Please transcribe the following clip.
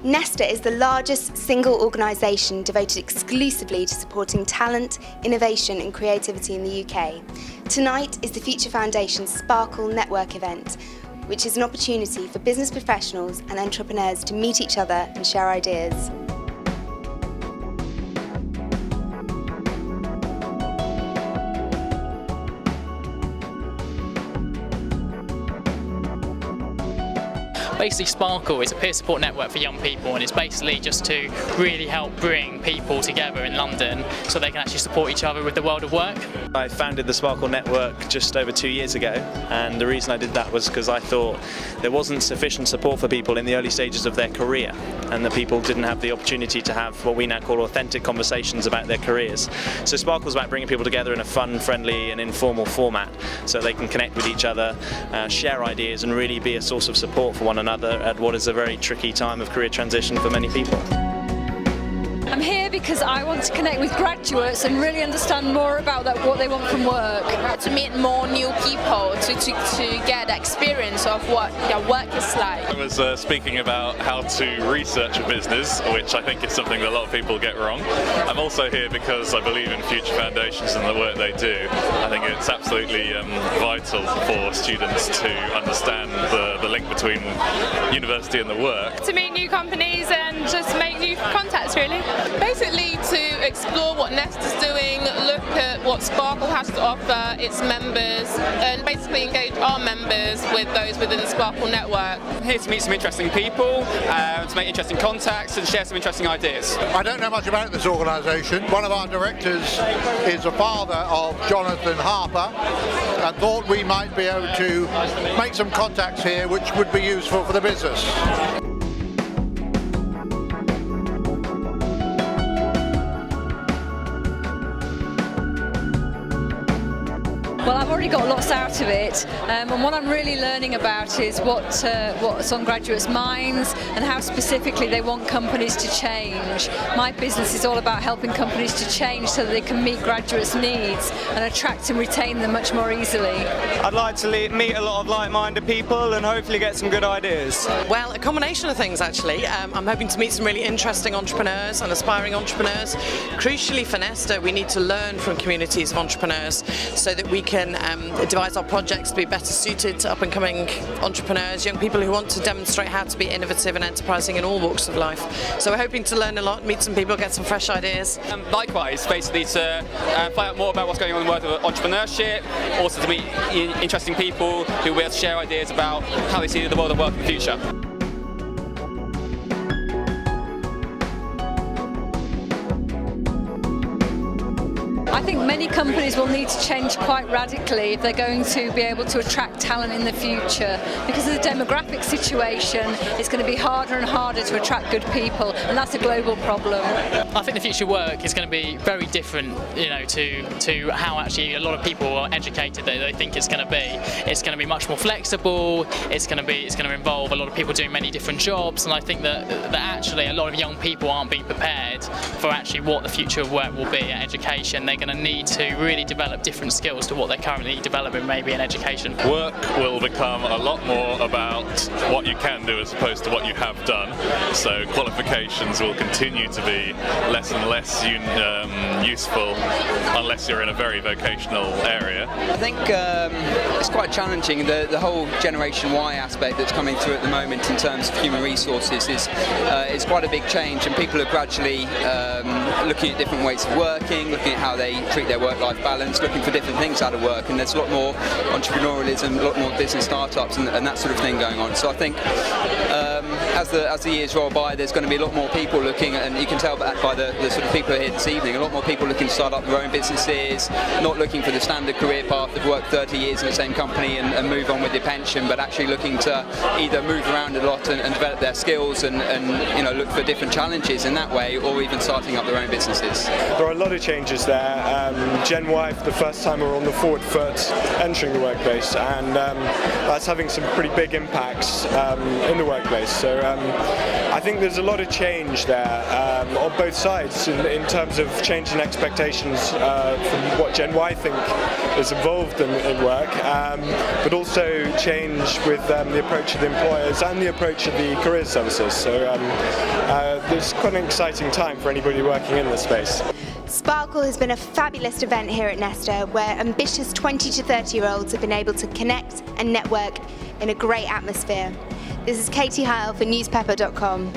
Nesta is the largest single organisation devoted exclusively to supporting talent, innovation and creativity in the UK. Tonight is the Future Foundation's Sparkle Network event, which is an opportunity for business professionals and entrepreneurs to meet each other and share ideas. Basically, Sparkle is a peer support network for young people, and it's basically just to really help bring people together in London so they can actually support each other with the world of work. I founded the Sparkle Network just over 2 years ago, and the reason I did that was because I thought there wasn't sufficient support for people in the early stages of their career, and that people didn't have the opportunity to have what we now call authentic conversations about their careers. So Sparkle's about bringing people together in a fun, friendly and informal format so they can connect with each other, share ideas and really be a source of support for one another at what is a very tricky time of career transition for many people. I'm here because I want to connect with graduates and really understand more about what they want from work. To meet more new people, to get the experience of what their work is like. I was speaking about how to research a business, which I think is something that a lot of people get wrong. I'm also here because I believe in Future Foundations and the work they do. I think it's absolutely vital for students to understand the link between university and the work. To meet new companies and just make new contacts, really. Basically to explore what Nesta's doing, look at what Sparkle has to offer its members, and basically engage our members with those within the Sparkle network. I'm here to meet some interesting people, to make interesting contacts and share some interesting ideas. I don't know much about this organisation. One of our directors is the father of Jonathan Harper, and thought we might be able to make some contacts here which would be useful for the business. Well, I've already got lots out of it, and what I'm really learning about is what's on graduates' minds and how specifically they want companies to change. My business is all about helping companies to change so that they can meet graduates' needs and attract and retain them much more easily. I'd like to meet a lot of like-minded people and hopefully get some good ideas. Well, a combination of things actually. I'm hoping to meet some really interesting entrepreneurs and aspiring entrepreneurs. Crucially for Nesta, we need to learn from communities of entrepreneurs so that we can devise our projects to be better suited to up-and-coming entrepreneurs, young people who want to demonstrate how to be innovative and enterprising in all walks of life. So we're hoping to learn a lot, meet some people, get some fresh ideas. Likewise, basically to find out more about what's going on in the world of entrepreneurship, also to meet interesting people who will be able to share ideas about how they see the world of work in the future. I think many companies will need to change quite radically if they're going to be able to attract talent in the future. Because of the demographic situation, it's going to be harder and harder to attract good people, and that's a global problem. I think the future work is going to be very different, to how actually a lot of people are educated that they think it's going to be. It's going to be much more flexible. It's going to involve a lot of people doing many different jobs, and I think that actually a lot of young people aren't being prepared for actually what the future of work will be at education. They're going to need to really develop different skills to what they're currently developing maybe in education. Work will become a lot more about what you can do as opposed to what you have done, so qualifications will continue to be less and less useful unless you're in a very vocational area. I think it's quite challenging. The whole Generation Y aspect that's coming through at the moment in terms of human resources is quite a big change, and people are gradually looking at different ways of working, looking at how they treat their work-life balance, looking for different things out of work, and there's a lot more entrepreneurialism, a lot more business startups and that sort of thing going on. So I think as the years roll by, there's going to be a lot more people looking, and you can tell that by the sort of people here this evening, a lot more people looking to start up their own businesses, not looking for the standard career path of work 30 years in the same company and move on with their pension, but actually looking to either move around a lot and develop their skills and look for different challenges in that way, or even starting up their own businesses. There are a lot of changes there. Gen Y for the first time are on the forward foot entering the workplace, and that's having some pretty big impacts in the workplace. So I think there's a lot of change there on both sides in terms of changing expectations from what Gen Y think is involved in work, but also change with the approach of the employers and the approach of the career services. So there's quite an exciting time for anybody working in this space. Sparkle has been a fabulous event here at Nesta, where ambitious 20 to 30-year-olds have been able to connect and network in a great atmosphere. This is Katie Heil for newspepper.com.